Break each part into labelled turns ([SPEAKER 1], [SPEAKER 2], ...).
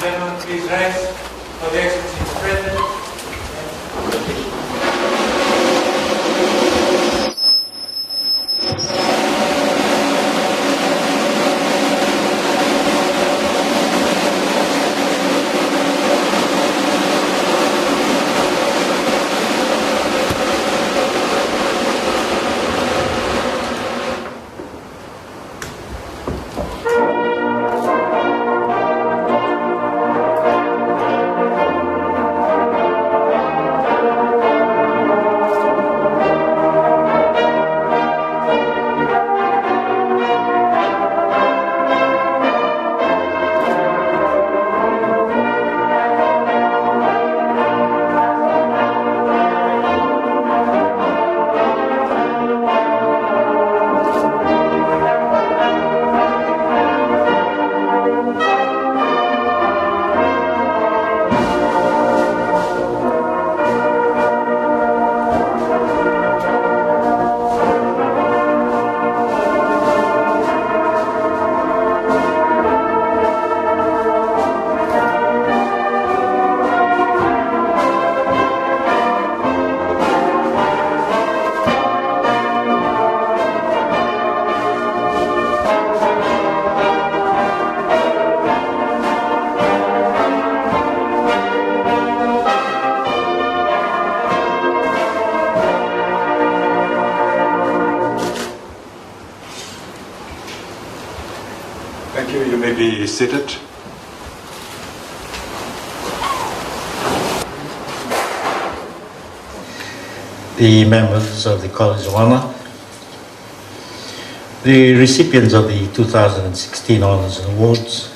[SPEAKER 1] gentlemen, please rise for the Excellency's President.
[SPEAKER 2] Thank you. You may be seated.
[SPEAKER 3] The members of the College of Honor, the recipients of the 2016 Honors and Awards,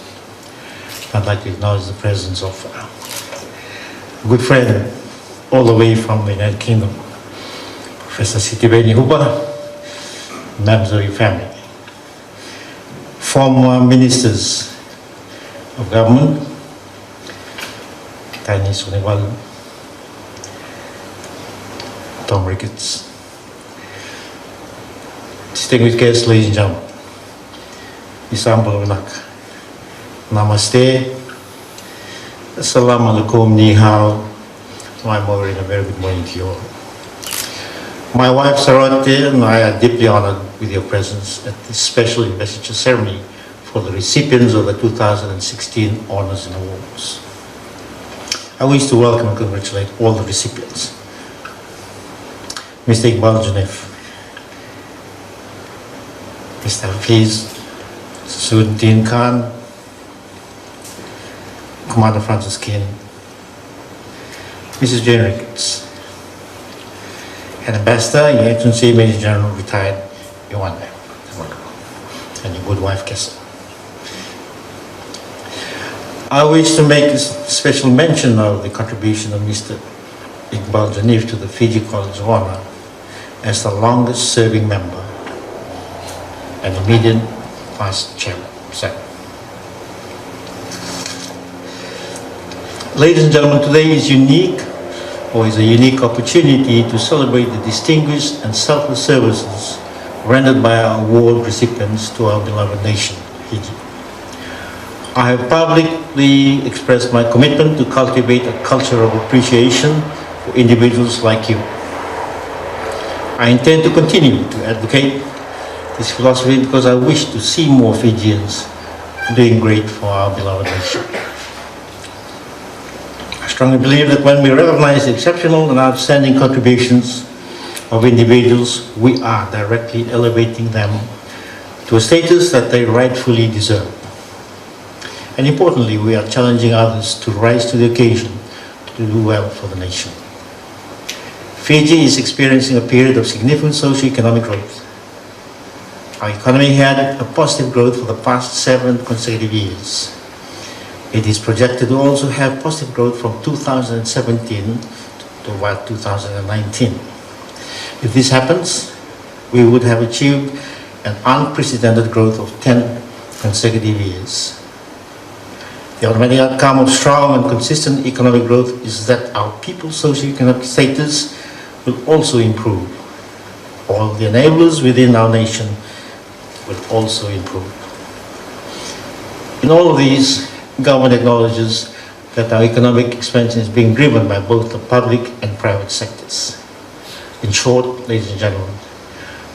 [SPEAKER 3] I'd like to acknowledge the presence of a good friend all the way from the United Kingdom, Professor Sitiveni Huba, members of your family, former ministers of government, Tani Suniwal, Tom Ricketts, distinguished guests, ladies and gentlemen, Isambal Ulak, Namaste, Assalamu alaikum, ni hao, I'm already a very good morning to you all. My wife Sarote and I are deeply honored with your presence at this special investiture ceremony for the recipients of the 2016 Honors and Awards. I wish to welcome and congratulate all the recipients. Mr. H.E.Major-General, Mr. Hafiz, Suddin Khan, Commander Francis King, Mrs. Jane Ricketts, and Ambassador, Your Excellency, H.E.Major-General, retired Yawande, and your good wife, Kessa. I wish to make a special mention of the contribution of Mr. H.E.Major-General to the Fiji College of Honor as the longest serving member and immediate past chairman. Ladies and gentlemen, today is a unique opportunity to celebrate the distinguished and selfless services rendered by our award recipients to our beloved nation, Fiji. I have publicly expressed my commitment to cultivate a culture of appreciation for individuals like you. I intend to continue to advocate this philosophy because I wish to see more Fijians doing great for our beloved nation. I strongly believe that when we recognize the exceptional and outstanding contributions of individuals, we are directly elevating them to a status that they rightfully deserve. And importantly, we are challenging others to rise to the occasion to do well for the nation. Fiji is experiencing a period of significant socio-economic growth. Our economy had a positive growth for the past 7 consecutive years. It is projected to also have positive growth from 2017 to about 2019. If this happens, we would have achieved an unprecedented growth of 10 consecutive years. The automatic outcome of strong and consistent economic growth is that our people's socio-economic status will also improve. All the enablers within our nation will also improve. In all of these, government acknowledges that our economic expansion is being driven by both the public and private sectors. In short, ladies and gentlemen,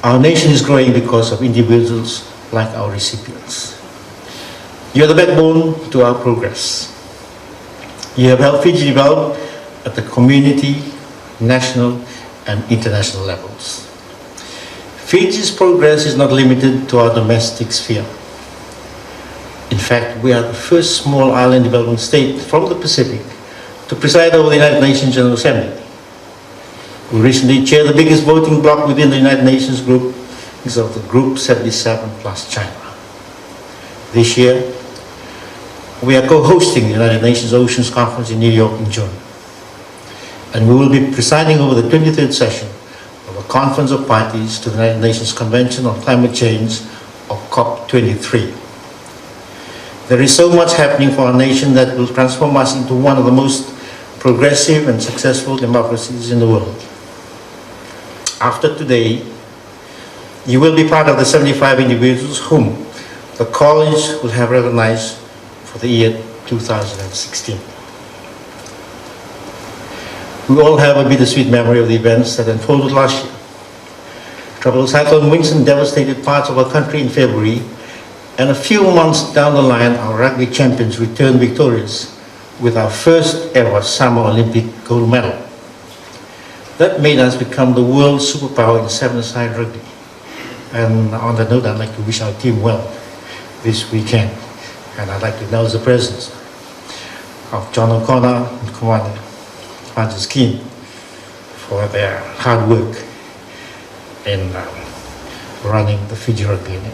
[SPEAKER 3] our nation is growing because of individuals like our recipients. You are the backbone to our progress. You have helped Fiji develop at the community, national, and international levels. Fiji's progress is not limited to our domestic sphere. In fact, we are the first small island development state from the Pacific to preside over the United Nations General Assembly. We recently chaired the biggest voting bloc within the United Nations group, is of the Group 77 plus China. This year, we are co-hosting the United Nations Oceans Conference in New York in June. And we will be presiding over the 23rd session of a Conference of Parties to the United Nations Convention on Climate Change, or COP23. There is so much happening for our nation that will transform us into one of the most progressive and successful democracies in the world. After today, you will be part of the 75 individuals whom the college will have recognized for the year 2016. We all have a bittersweet memory of the events that unfolded last year. Tropical Cyclone Winston devastated parts of our country in February, and a few months down the line, our rugby champions returned victorious with our first ever Summer Olympic gold medal. That made us become the world superpower in seven-a-side rugby. And on that note, I'd like to wish our team well this weekend. And I'd like to acknowledge the presence of John O'Connor and Commander Francis Keane for their hard work in running the Fiji Rugby Union.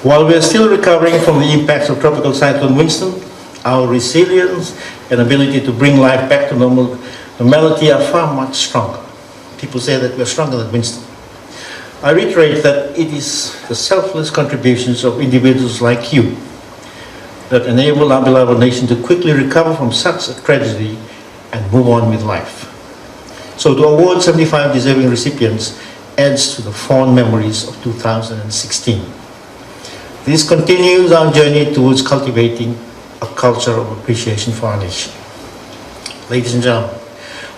[SPEAKER 3] While we are still recovering from the impacts of Tropical Cyclone Winston, our resilience and ability to bring life back to normality are far much stronger. People say that we are stronger than Winston. I reiterate that it is the selfless contributions of individuals like you that enable our beloved nation to quickly recover from such a tragedy and move on with life. So to award 75 deserving recipients adds to the fond memories of 2016. This continues our journey towards cultivating a culture of appreciation for our nation. Ladies and gentlemen,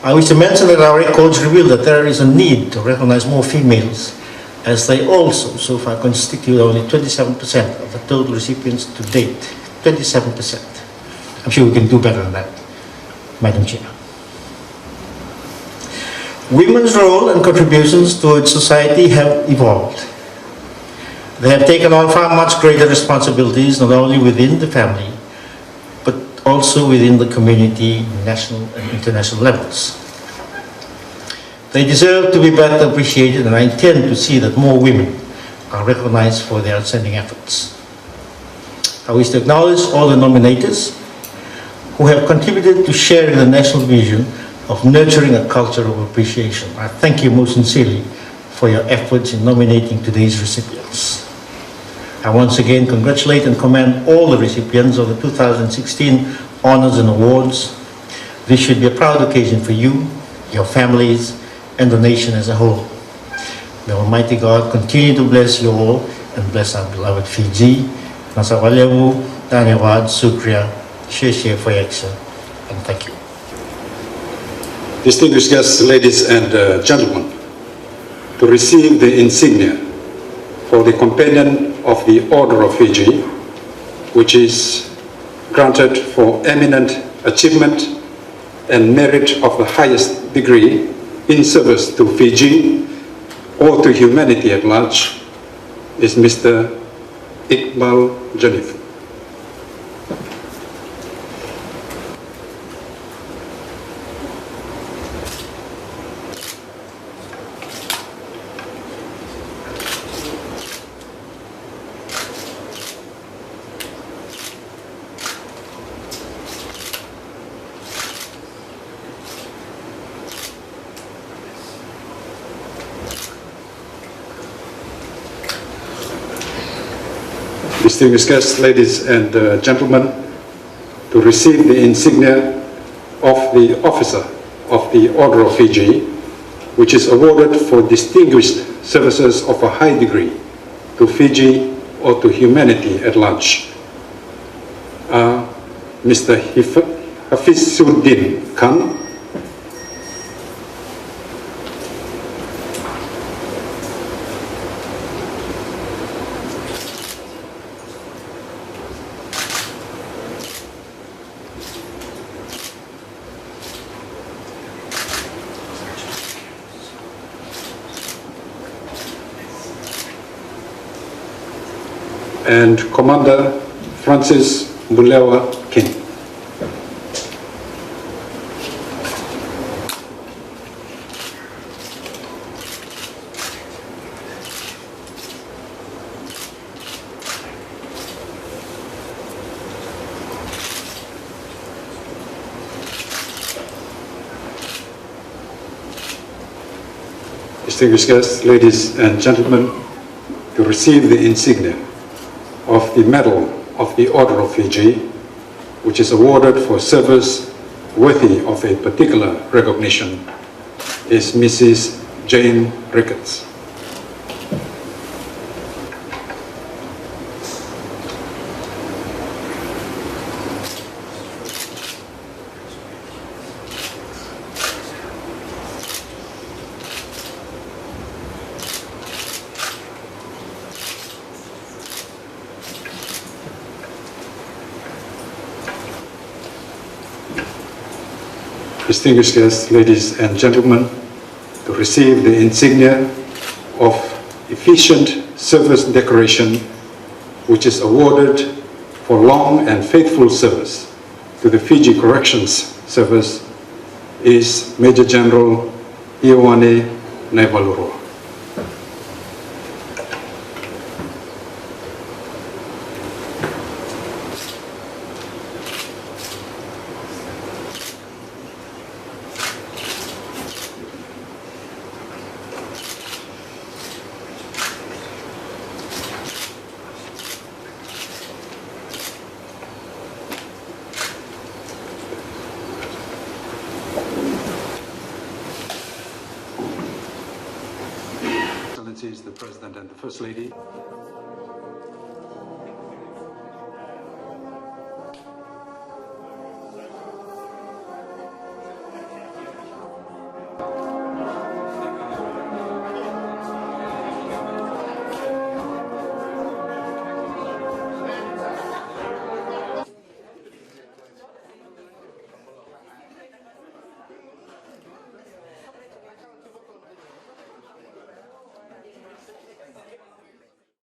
[SPEAKER 3] I wish to mention that our records reveal that there is a need to recognize more females, as they also so far constitute only 27% of the total recipients to date. 27%. I'm sure we can do better than that, Madam Chair. Women's role and contributions towards society have evolved. They have taken on far much greater responsibilities, not only within the family, but also within the community, national and international levels. They deserve to be better appreciated, and I intend to see that more women are recognized for their outstanding efforts. I wish to acknowledge all the nominators who have contributed to sharing the national vision of nurturing a culture of appreciation. I thank you most sincerely for your efforts in nominating today's recipients. I once again congratulate and commend all the recipients of the 2016 honors and awards. This should be a proud occasion for you, your families, and the nation as a whole. May Almighty God continue to bless you all and bless our beloved Fiji. Nasa walewu, dhanyawad, sukriya, sheshe foyeksa, and thank you.
[SPEAKER 2] Distinguished guests, ladies and gentlemen, to receive the insignia for the companion of the Order of Fiji, which is granted for eminent achievement and merit of the highest degree in service to Fiji or to humanity at large, is Mr. H.E.Major-General. Distinguished guests, ladies and gentlemen, to receive the insignia of the Officer of the Order of Fiji, which is awarded for distinguished services of a high degree to Fiji or to humanity at large. are Mr. Hafisuddin Khan, and Commander Francis Bulewa King. Distinguished guests, ladies and gentlemen, to receive the insignia of the Medal of the Order of Fiji, which is awarded for service worthy of a particular recognition, is Mrs. Jane Ricketts. Distinguished guests, ladies and gentlemen, to receive the insignia of Efficient Service Decoration, which is awarded for long and faithful service to the Fiji Corrections Service, is Major-General Ioane Naivaluro. Excellencies, the President and the First Lady.